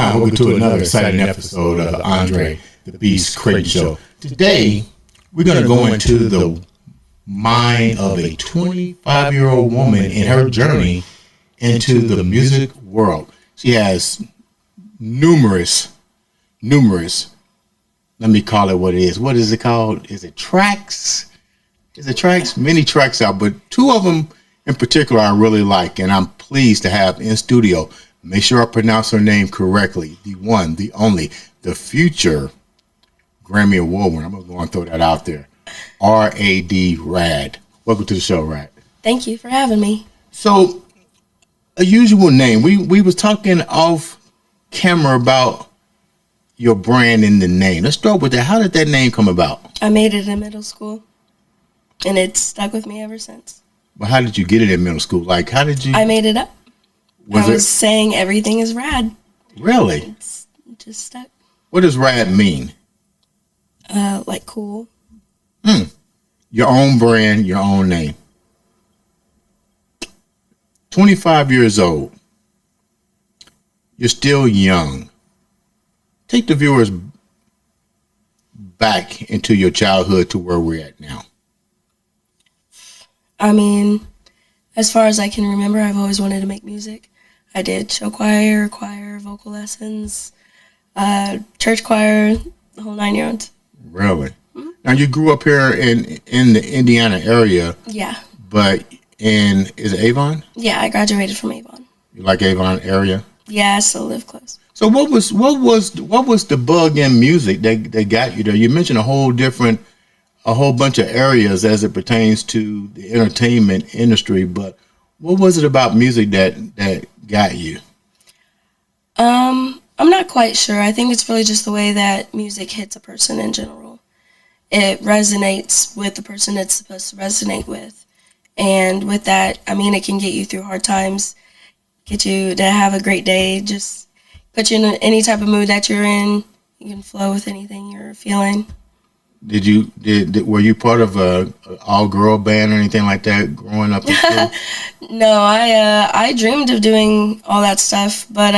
Hi, welcome to another exciting episode of the Andre The Beast Crayton Show. Today, we're going to go into the mind of a 25-year-old woman in her journey into the music world. She has numerous, let me call it what it is. What is it called? Is it tracks? Many tracks out, but two of them in particular I really like, and I'm pleased to have in studio. Make sure I pronounce her name correctly. The one, the only, the future Grammy Award winner. I'm going to go and throw that out there. RAD. Welcome to the show, RAD. Thank you for having me. So, a usual name. We was talking off camera about your brand and the name. Let's start with that. How did that name come about? I made it in middle school, and it's stuck with me ever since. Well, how did you get it in middle school? Like, how did you? I made it up. I was saying everything is rad. Really? It's just stuck. What does rad mean? Like cool. Your own brand, your own name. 25 years old. You're still young. Take the viewers back into your childhood to where we're at now. I mean, as far as I can remember, I've always wanted to make music. I did show choir, vocal lessons, church choir, the whole 9 yards. Really? Mm-hmm. Now, you grew up here in the Indiana area. Yeah. But is it Avon? Yeah, I graduated from Avon. You like Avon area? Yeah, I still live close. So what was the bug in music that got you there? You mentioned a whole bunch of areas as it pertains to the entertainment industry, but what was it about music that got you? I'm not quite sure. I think it's really just the way that music hits a person in general. It resonates with the person it's supposed to resonate with. And with that, I mean, it can get you through hard times, get you to have a great day, just put you in any type of mood that you're in. You can flow with anything you're feeling. Were you part of a all-girl band or anything like that growing up in school? No, I dreamed of doing all that stuff, but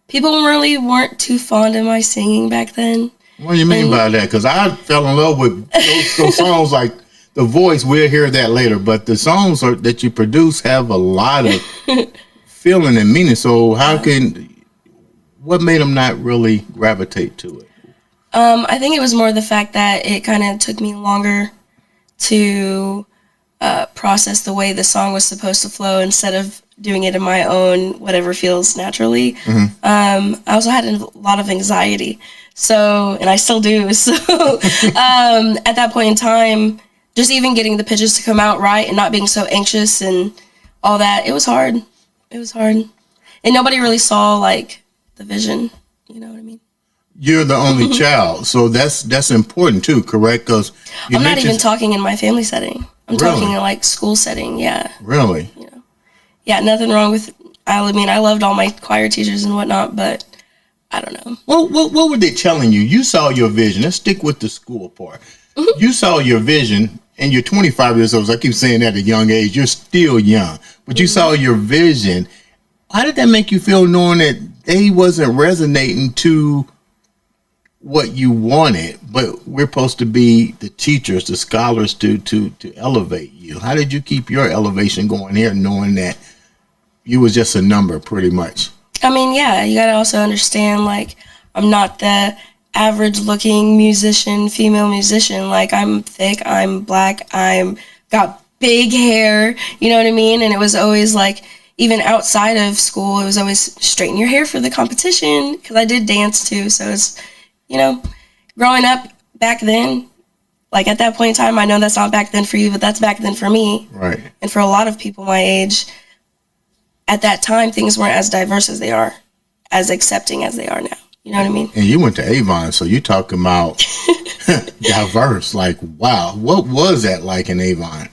people really weren't too fond of my singing back then. What do you mean by that? Because I fell in love with those songs like The Voice. We'll hear that later, but the songs that you produce have a lot of feeling and meaning. So what made them not really gravitate to it? I think it was more the fact that it kind of took me longer to process the way the song was supposed to flow instead of doing it in my own whatever feels naturally. Mm-hmm. I also had a lot of anxiety, and I still do. So at that point in time, just even getting the pitches to come out right and not being so anxious and all that, it was hard. And nobody really saw like the vision, you know what I mean? You're the only child, so that's important too, correct? Because I'm not even talking in my family setting. I'm talking in like school setting, yeah. Really? You know, yeah, nothing wrong with. I mean, I loved all my choir teachers and whatnot, but I don't know. What were they telling you? You saw your vision. Let's stick with the school part. Mm-hmm. You saw your vision, and you're 25 years old. So I keep saying that at a young age. You're still young, but you saw your vision. How did that make you feel knowing that they wasn't resonating to what you wanted, but we're supposed to be the teachers, the scholars to elevate you? How did you keep your elevation going here knowing that you was just a number pretty much? I mean, yeah, you got to also understand, like, I'm not the average looking musician, female musician. Like, I'm thick, I'm black, I'm got big hair, you know what I mean? And it was always like, even outside of school, it was always straighten your hair for the competition, because I did dance too. So it's, growing up back then, like at that point in time, I know that's not back then for you, but that's back then for me. Right. And for a lot of people my age, at that time, things weren't as diverse as they are, as accepting as they are now. You know what I mean? And you went to Avon, so you talking about diverse. Like, wow, what was that like in Avon?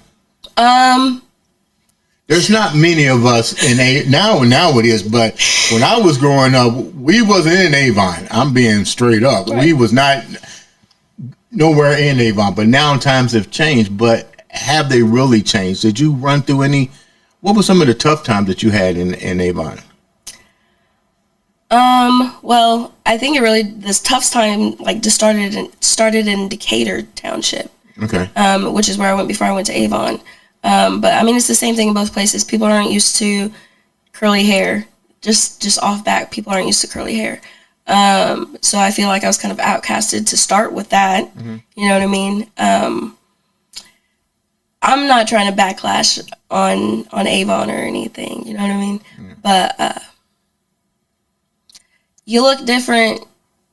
There's not many of us in now it is, but when I was growing up, we wasn't in Avon. I'm being straight up. Right. We was not nowhere in Avon, but now times have changed. But have they really changed? Did you run through What were some of the tough times that you had in Avon? Well, I think this tough time just started in Decatur Township. Okay. Which is where I went before I went to Avon. But I mean, it's the same thing in both places. People aren't used to curly hair. Just off back, people aren't used to curly hair. So I feel like I was kind of outcasted to start with that. Mm-hmm. You know what I mean? I'm not trying to backlash on Avon or anything. You know what I mean? Yeah. But you look different,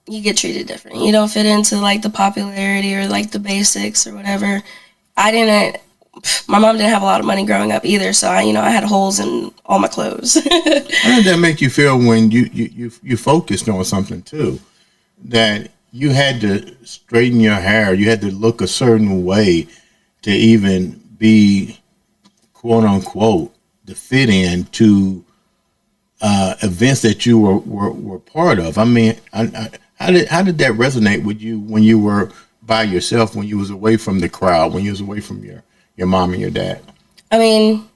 you get treated different. You don't fit into the popularity or the basics or whatever. My mom didn't have a lot of money growing up either, so I had holes in all my clothes. How did that make you feel when you focused on something too? That you had to straighten your hair, you had to look a certain way to even be, quote unquote, to fit in to events that you were part of. I mean, how did that resonate with you when you were by yourself, when you was away from the crowd, when you was away from your mom and your dad? I mean,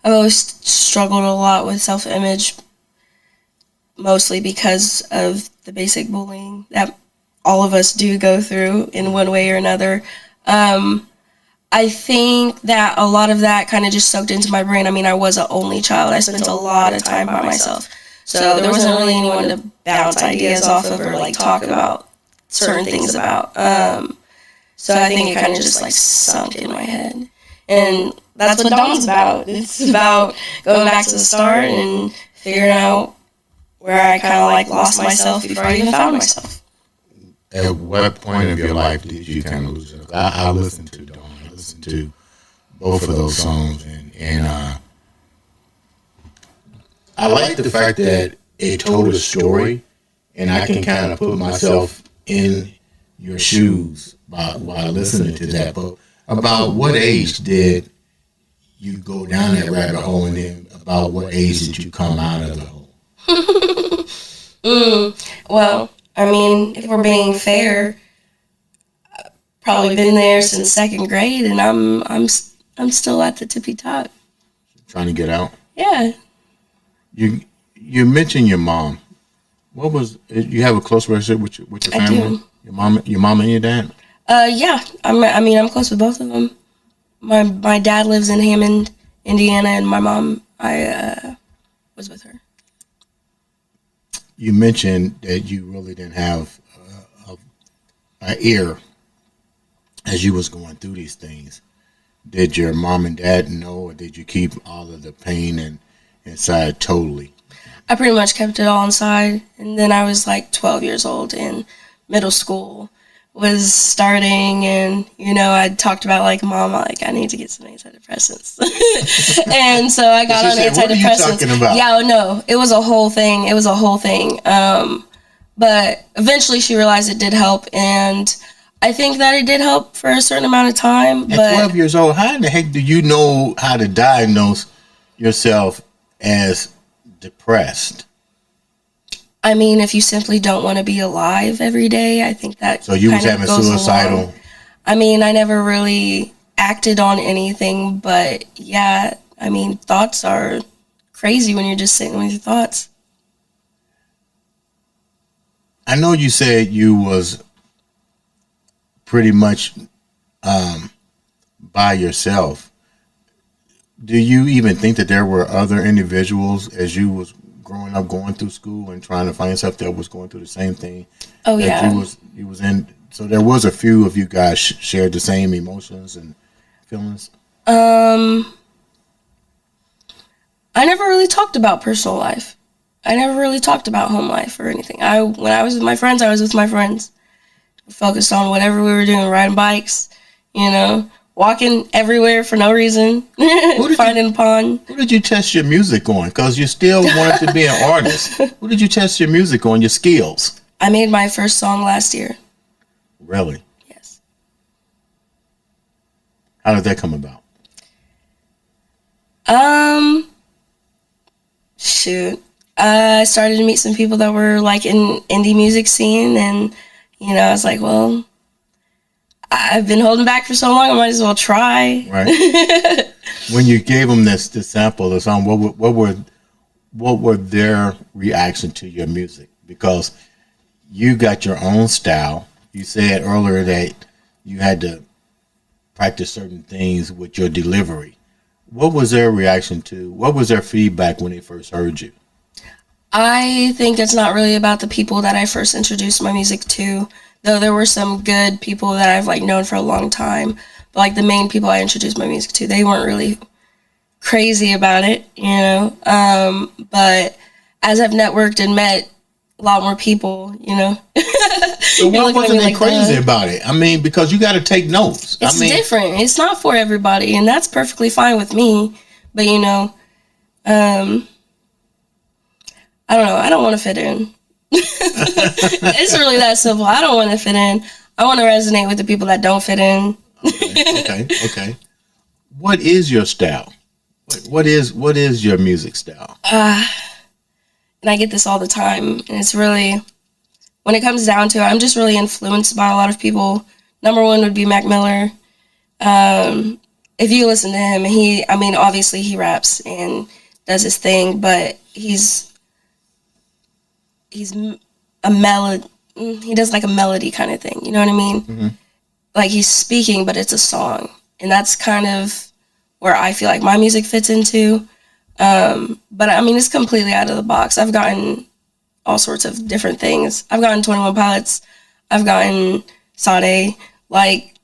I've always struggled a lot with self-image, mostly because of the basic bullying that all of us do go through in one way or another. I think that a lot of that kind of just soaked into my brain. I mean, I was an only child. I spent a lot of time by myself. So there wasn't really anyone to bounce ideas off of or talk about certain things about. So I think it kind of just sunk in my head. And that's what Dawn's about. It's about going back to the start and figuring out where I kind of lost myself before I even found myself. At what point of your life did you kind of lose it? I listened to Dawn. I listened to both of those songs, and I like the fact that it told a story, and I can kind of put myself in your shoes while listening to that. But about what age did you go down that rabbit hole, and then about what age did you come out of the hole? Well, I mean, if we're being fair, I've probably been there since second grade, and I'm still at the tippy top. Trying to get out? Yeah. You mentioned your mom. You have a close relationship with your family? I do. Your mom and your dad? Yeah. I'm close with both of them. My dad lives in Hammond, Indiana, and my mom, I was with her. You mentioned that you really didn't have an ear as you was going through these things. Did your mom and dad know, or did you keep all of the pain inside totally? I pretty much kept it all inside, and then I was 12 years old in middle school. Was starting, and I talked about Mom, I need to get some antidepressants, and so I got on antidepressants. What are you talking about? Yeah, no, it was a whole thing. But eventually she realized it did help, and I think that it did help for a certain amount of time. At 12 years old, how in the heck do you know how to diagnose yourself as depressed? I mean, if you simply don't want to be alive every day, I think that. So you was having suicidal. Along. I mean, I never really acted on anything, but yeah, I mean, thoughts are crazy when you're just sitting with your thoughts. I know you said you was pretty much by yourself. Do you even think that there were other individuals as you was growing up, going through school and trying to find yourself that was going through the same thing? Oh, yeah. You was in. So there was a few of you guys shared the same emotions and feelings. I never really talked about personal life. I never really talked about home life or anything. When I was with my friends, I was with my friends. Focused on whatever we were doing, riding bikes, walking everywhere for no reason, finding a pond. Who did you test your music on? Because you still wanted to be an artist. Who did you test your music on, your skills? I made my first song last year. Really? Yes. How did that come about? Shoot. I started to meet some people that were in indie music scene, and, I was like, well, I've been holding back for so long, I might as well try. Right. When you gave them this sample of the song, what were their reaction to your music? Because you got your own style. You said earlier that you had to practice certain things with your delivery. What was their reaction to? What was their feedback when they first heard you? I think it's not really about the people that I first introduced my music to, though there were some good people that I've like known for a long time. But like the main people I introduced my music to, they weren't really crazy about it, you know. But as I've networked and met a lot more people, you know. So why wasn't they crazy about it? I mean, because you got to take notes. It's different. It's not for everybody, and that's perfectly fine with me. But you know, I don't know. I don't want to fit in. It's really that simple. I don't want to fit in. I want to resonate with the people that don't fit in. Okay. What is your style? What is your music style? And I get this all the time. And it's really, when it comes down to it, I'm just really influenced by a lot of people. Number one would be Mac Miller. If you listen to him, obviously he raps and does his thing, but he's a melody. He does like a melody kind of thing. You know what I mean? Mm-hmm. Like he's speaking, but it's a song. And that's kind of where I feel like my music fits into. But I mean, it's completely out of the box. I've gotten all sorts of different things. I've gotten 21 Pilots. I've gotten Sade. Like,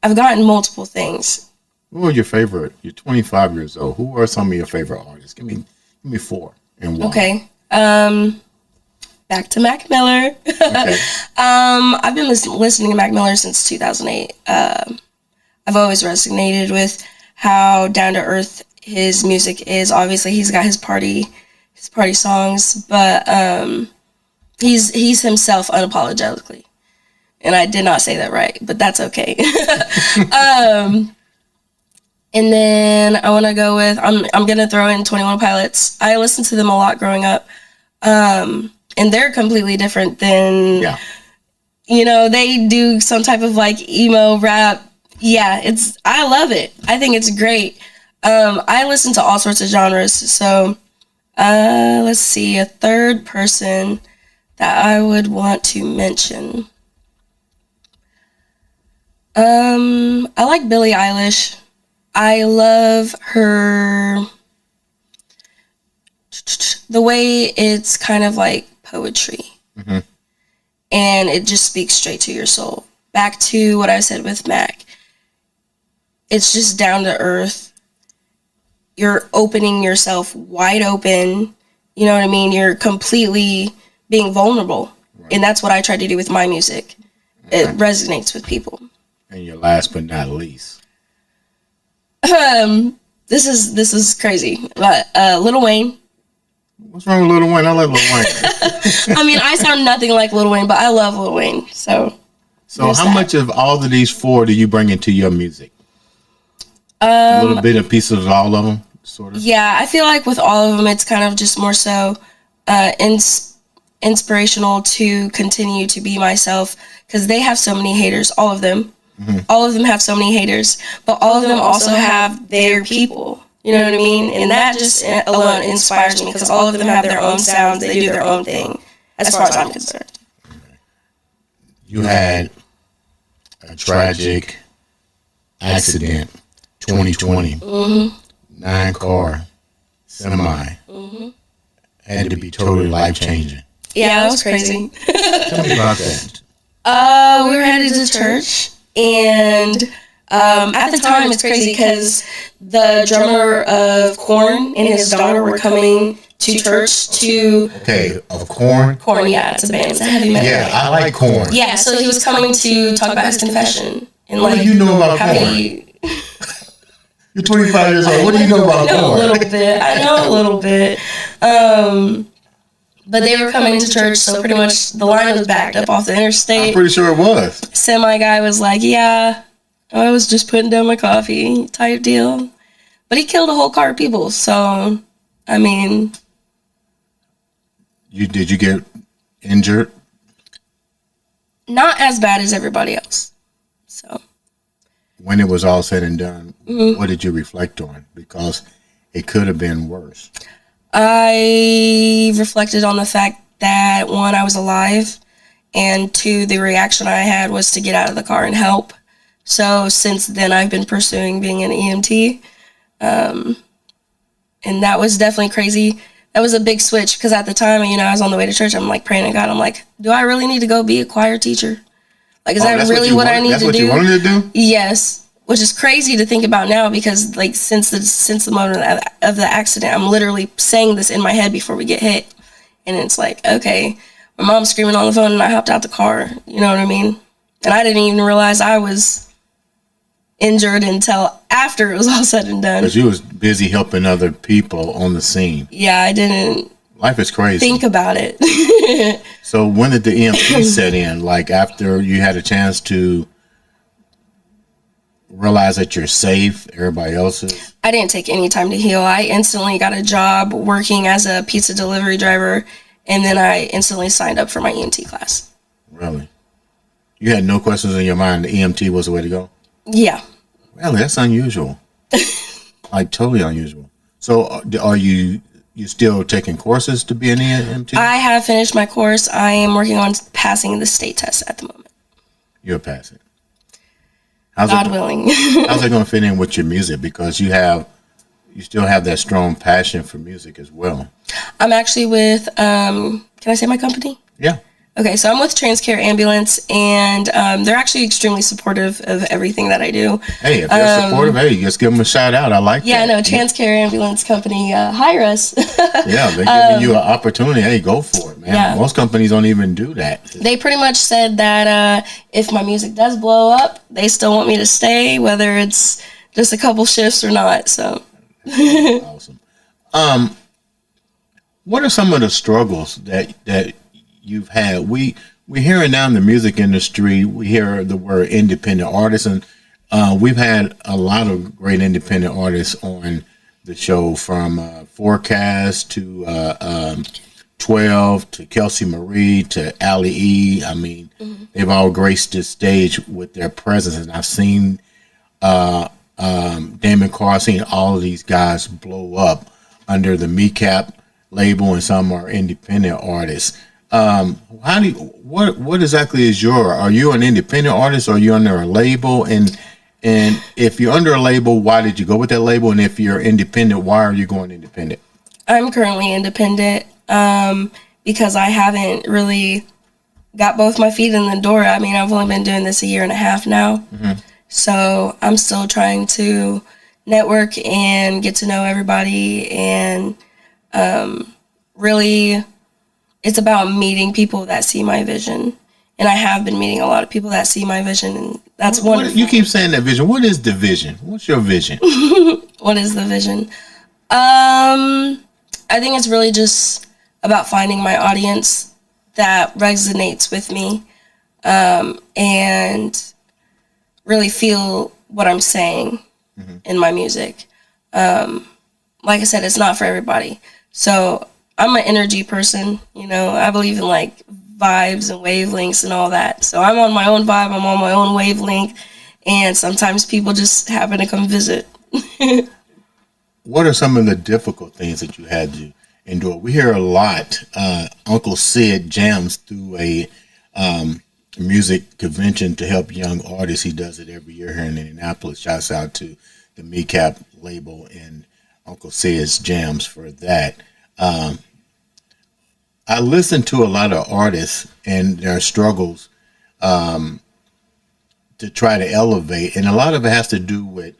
I've gotten multiple things. Who are your favorite? You're 25 years old. Who are some of your favorite artists? Give me four and one. Okay. Back to Mac Miller. Okay. I've been listening to Mac Miller since 2008. I've always resonated with how down to earth his music is. Obviously, he's got his party songs, but he's himself unapologetically. And I did not say that right, but that's okay. And then I want to go with I'm gonna throw in 21 Pilots. I listened to them a lot growing up, and they're completely different than you know. They do some type of like emo rap. Yeah, I love it. I think it's great. I listen to all sorts of genres. So let's see, a third person that I would want to mention. I like Billie Eilish. I love her, the way it's kind of like poetry. Mm-hmm. And it just speaks straight to your soul. Back to what I said with Mac. It's just down to earth. You're opening yourself wide open. You know what I mean? You're completely being vulnerable. Right. And that's what I try to do with my music. Okay. It resonates with people. And your last but not least. This is crazy. But Lil Wayne. What's wrong with Lil Wayne? I like Lil Wayne. I mean, I sound nothing like Lil Wayne, but I love Lil Wayne. So how much of all of these four do you bring into your music? A little bit of pieces of all of them, sort of. Yeah, I feel like with all of them, it's kind of just more so inspirational to continue to be myself, because they have so many haters. All of them. Mm-hmm. All of them have so many haters, but all of them also have their people. You know what I mean? And that just alone inspires me, because all of them have their own sounds. They do their own thing, as far as I'm concerned. You had a tragic accident, 2020, 9-car semi. Mm-hmm. Had to be totally life-changing. Yeah, that was crazy. Tell me about that. We were headed to church, and at the time it's crazy because the drummer of Korn and his daughter were coming to church to... Okay, of Korn? Korn, yeah, it's a band. It's a heavy metal band. I like Korn. Yeah, so he was coming to talk about his confession. And what do you know about Korn? You're 25 years old. What do you know about Korn? I know a little bit. But they were coming to church, so pretty much the line was backed up off the interstate. I'm pretty sure it was. Semi guy was like, yeah, I was just putting down my coffee type deal. But he killed a whole car of people, so, I mean... Did you get injured? Not as bad as everybody else, so... when it was all said and done, Mm-hmm. what did you reflect on? Because it could have been worse. I reflected on the fact that, one, I was alive, and two, the reaction I had was to get out of the car and help. So since then, I've been pursuing being an EMT, and that was definitely crazy. That was a big switch because at the time, I was on the way to church. I'm like praying to God. I'm like, do I really need to go be a choir teacher? Like, is that really what I need to do? That's what you wanted to do? Yes, which is crazy to think about now because, like, since the moment of the accident, I'm literally saying this in my head before we get hit, and it's like, okay, my mom's screaming on the phone, and I hopped out the car. You know what I mean? And I didn't even realize I was injured until after it was all said and done. Because you was busy helping other people on the scene. Yeah, I didn't. Life is crazy. Think about it. So when did the EMT set in? Like after you had a chance to realize that you're safe, everybody else is? I didn't take any time to heal. I instantly got a job working as a pizza delivery driver, and then I instantly signed up for my EMT class. Really? You had no questions in your mind. The EMT was the way to go? Yeah. Really? That's unusual. Like totally unusual. So are you still taking courses to be an EMT? I have finished my course. I am working on passing the state test at the moment. You're passing. God willing. How's it going to fit in with your music? Because you still have that strong passion for music as well. I'm actually with, can I say my company? Yeah. Okay, so I'm with Transcare Ambulance, and they're actually extremely supportive of everything that I do. Hey, if they're supportive, hey, just give them a shout out. I like that. Yeah, no, Transcare Ambulance Company, hire us. Yeah, they're giving you an opportunity. Hey, go for it, man. Yeah. Most companies don't even do that. They pretty much said that if my music does blow up, they still want me to stay, whether it's just a couple shifts or not. So Awesome. What are some of the struggles that you've had? We hear it now in the music industry. We hear the word independent artists, and we've had a lot of great independent artists on the show, from Forecast to 12 to Kelsey Marie to Ali E. I mean, they've all graced this stage with their presence, and I've seen Damon Carr. I've seen all of these guys blow up under the MECAP label, and some are independent artists. What exactly is are you an independent artist, or are you under a label? And if you're under a label, why did you go with that label? And if you're independent, why are you going independent? I'm currently independent because I haven't really got both my feet in the door. I mean, I've only been doing this a year and a half now. Mm-hmm. So I'm still trying to network and get to know everybody, and really it's about meeting people that see my vision. And I have been meeting a lot of people that see my vision, and that's wonderful. You keep saying that vision. What is the vision? What's your vision? What is the vision? I think it's really just about finding my audience that resonates with me, and really feel what I'm saying in my music. Like I said, it's not for everybody. So I'm an energy person, I believe in like vibes and wavelengths and all that. So I'm on my own vibe, I'm on my own wavelength, and sometimes people just happen to come visit. What are some of the difficult things that you had to endure? We hear a lot. Uncle Sid jams through a music convention to help young artists. He does it every year here in Indianapolis. Shouts out to the MECAP label and Uncle Sid's jams for that. I listen to a lot of artists and their struggles to try to elevate, and a lot of it has to do with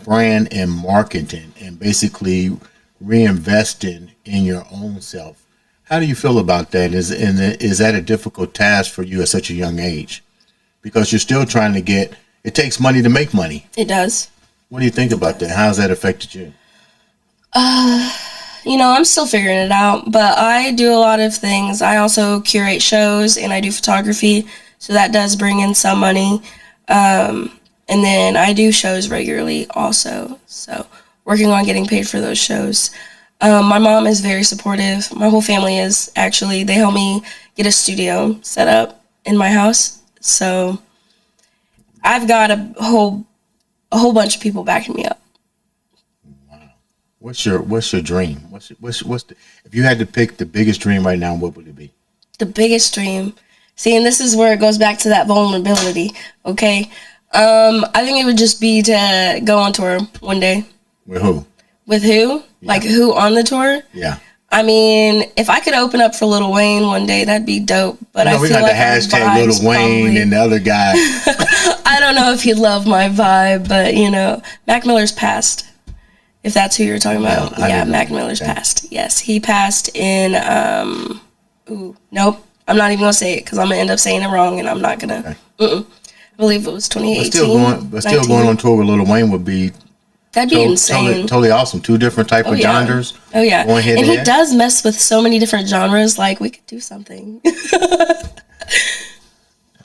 brand and marketing, and basically reinvesting in your own self. How do you feel about that? Is that a difficult task for you at such a young age? Because you're still trying to it takes money to make money. It does. What do you think about that? How has that affected you? I'm still figuring it out, but I do a lot of things. I also curate shows, and I do photography, so that does bring in some money. And then I do shows regularly also, so working on getting paid for those shows. My mom is very supportive. My whole family is, actually. They helped me get a studio set up in my house, so I've got a whole bunch of people backing me up. Wow. What's your dream? What's the, if you had to pick the biggest dream right now, what would it be? The biggest dream. See, and this is where it goes back to that vulnerability. Okay. I think it would just be to go on tour one day. With who? With who? Yeah. Like who on the tour? Yeah. I mean, if I could open up for Lil Wayne one day, that'd be dope. But I we feel got like the hashtag Lil Wayne and the other guy. I don't know if he'd love my vibe, but you know, Mac Miller's passed. If that's who you're talking about, yeah, Mac Miller's passed. Yes, he passed in. Nope, I'm not even gonna say it because I'm gonna end up saying it wrong, and I'm not gonna. Okay. I believe it was 2018. But still going on tour with Lil Wayne would be. That'd be insane. Totally awesome. Two different type of genres. Oh yeah. And he does mess with so many different genres. Like we could do something.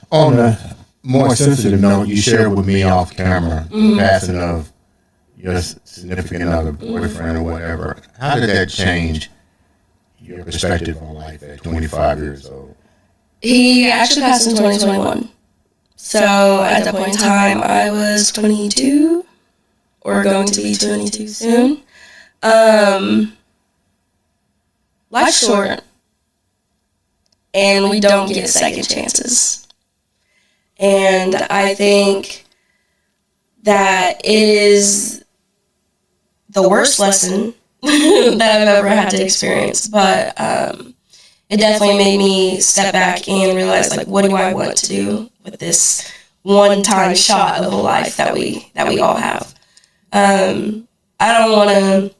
On a more sensitive note, you shared with me off camera the passing of your significant other, boyfriend or whatever. How did that change your perspective on life at 25 years old? He actually passed in 2021. So at that point in time, I was 22. Or going to be 22 soon. Life's short. And we don't get second chances. And I think that it is the worst lesson that I've ever had to experience. But it definitely made me step back and realize, like, what do I want to do with this one-time shot of a life that we all have. I don't want to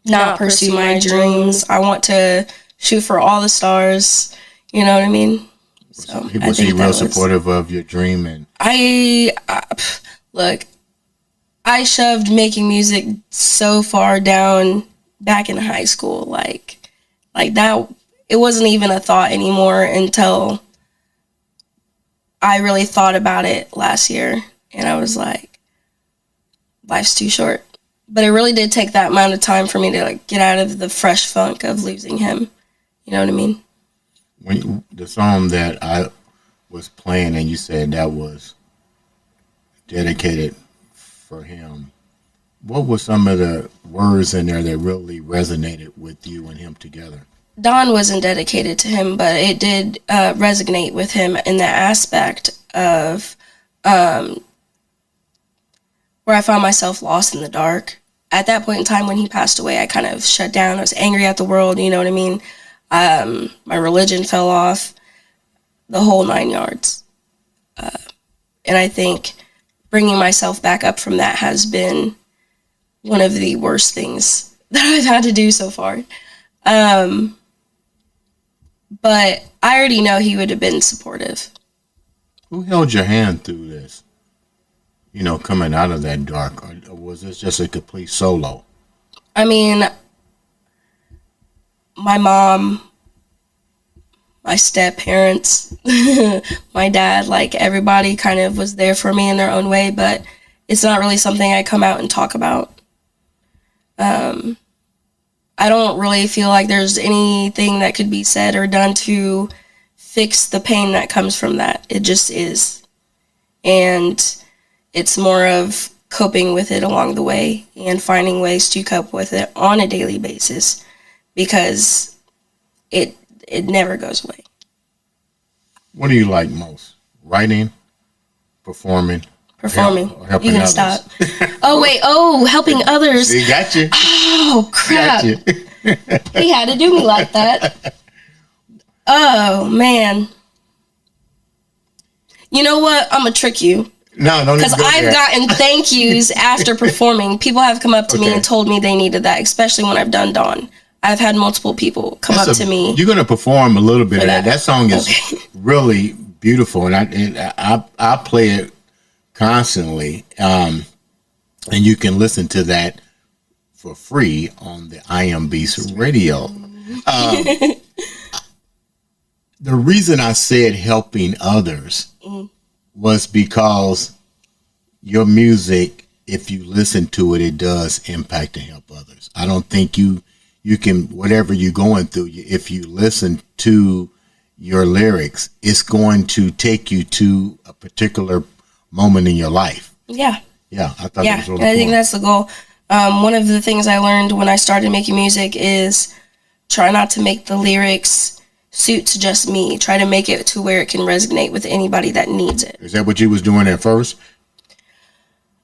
not pursue my dreams. I want to shoot for all the stars. You know what I mean? So was he real supportive of your dream? And look, I shoved making music so far down back in high school, like that. It wasn't even a thought anymore until I really thought about it last year, and I was like, life's too short. But it really did take that amount of time for me to like get out of the fresh funk of losing him. You know what I mean? When the song that I was playing and you said that was dedicated for him, what were some of the words in there that really resonated with you and him together? Dawn wasn't dedicated to him, but it did resonate with him in the aspect of where I found myself lost in the dark. At that point in time when he passed away, I kind of shut down. I was angry at the world, you know what I mean? My religion fell off, the whole 9 yards. And I think bringing myself back up from that has been one of the worst things that I've had to do so far. But I already know he would have been supportive. Who held your hand through this? You know, coming out of that dark, or was this just a complete solo? I mean, my mom, my step parents, my dad, like everybody kind of was there for me in their own way, but it's not really something I come out and talk about. I don't really feel like there's anything that could be said or done to fix the pain that comes from that. It just is. And it's more of coping with it along the way and finding ways to cope with it on a daily basis because it never goes away. What do you like most? Writing, performing? Or helping you can others? Stop. Oh, wait. Oh, helping others. He got you. Oh, crap. He had to do me like that. Oh, man. You know what? I'm going to trick you. No, don't. Because I've gotten thank yous after performing. People have come up to me and told me they needed that, especially when I've done Dawn. I've had multiple people come up to me. You're going to perform a little bit of that. That song is really beautiful, and I play it constantly. And you can listen to that for free on the I Am Beast radio. The reason I said helping others was because your music, if you listen to it, it does impact and help others. I don't think you can, whatever you're going through, if you listen to your lyrics, it's going to take you to a particular moment in your life. Yeah. Yeah, I thought that was really and I cool. think that's the goal. One of the things I learned when I started making music is try not to make the lyrics suit to just me. Try to make it to where it can resonate with anybody that needs it. Is that what you was doing at first?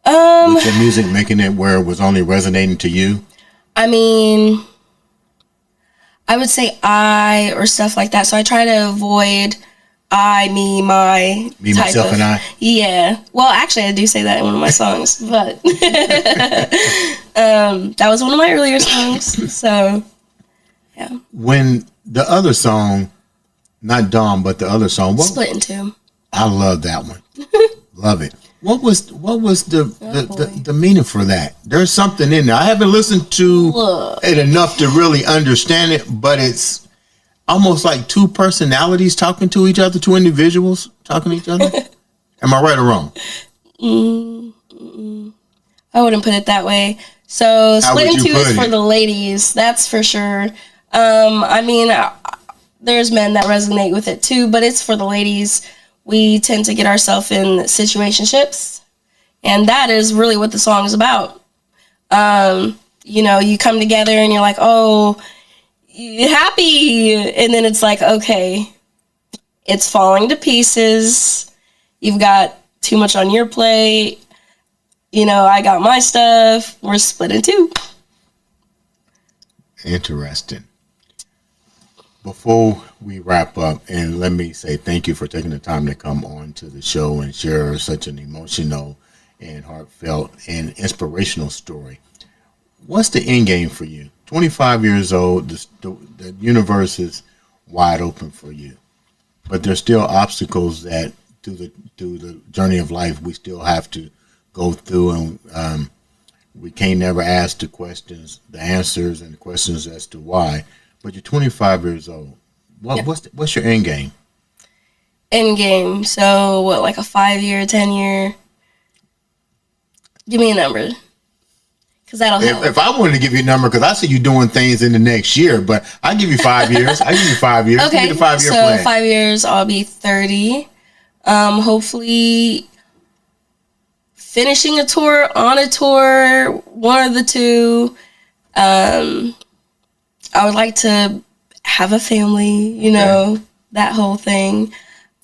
With your music, making it where it was only resonating to you? I mean, I would say I or stuff like that. So I try to avoid I, me, my. Me, myself, and I? Yeah. Well, actually, I do say that in one of my songs, but that was one of my earlier songs. So, yeah. When the other song, not Dawn, but the other song, Split in Two. I love that one. Love it. What was the meaning for that? There's something in there. I haven't listened to it enough to really understand it, but it's almost like two personalities talking to each other, two individuals talking to each other. Am I right or wrong? I wouldn't put it that way. So Split in Two is for the ladies, that's for sure. I mean, there's men that resonate with it too, but it's for the ladies. We tend to get ourselves in situationships, and that is really what the song is about. You know, you come together and you're like, oh, you're happy, and then it's like, okay, it's falling to pieces. You've got too much on your plate. You know, I got my stuff. We're split in two. Interesting. Before we wrap up, and let me say thank you for taking the time to come on to the show and share such an emotional and heartfelt and inspirational story. What's the end game for you? 25 years old, the universe is wide open for you, but there's still obstacles that through the journey of life we still have to go through, and we can't never ask the answers and the questions as to why. But you're 25 years old. What's your end game? End game. So what, like a 5-year, 10-year? Give me a number, because that'll help. If I wanted to give you a number, because I see you doing things in the next year, but I give you 5 years. I give you 5 years. Okay, give me the 5-year so plan. 5 years, I'll be 30. Hopefully finishing a tour, on a tour, one of the two. I would like to have a family, you know, that whole thing.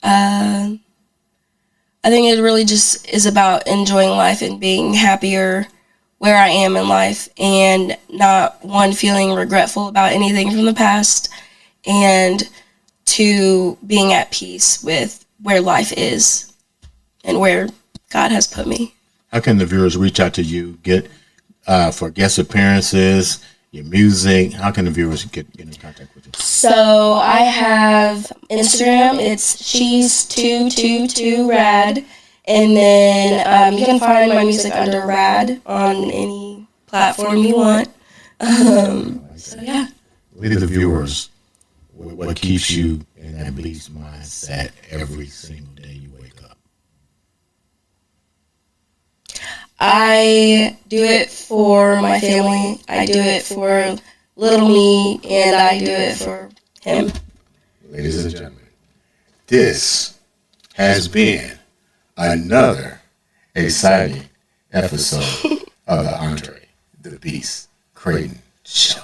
I think it really just is about enjoying life and being happier where I am in life, and not feeling regretful about anything from the past, and two, being at peace with where life is and where God has put me. How can the viewers reach out to you, get for guest appearances, your music? How can the viewers get in contact with you? So I have Instagram. It's she's222rad. And then you can find my music under RAD on any platform you want. So yeah. Lead the viewers what keeps you in that beast mindset every single day you wake up. I do it for my family. I do it for little me, and I do it for him. Ladies and gentlemen, this has been another exciting episode of the Andre The Beast Crayton Show.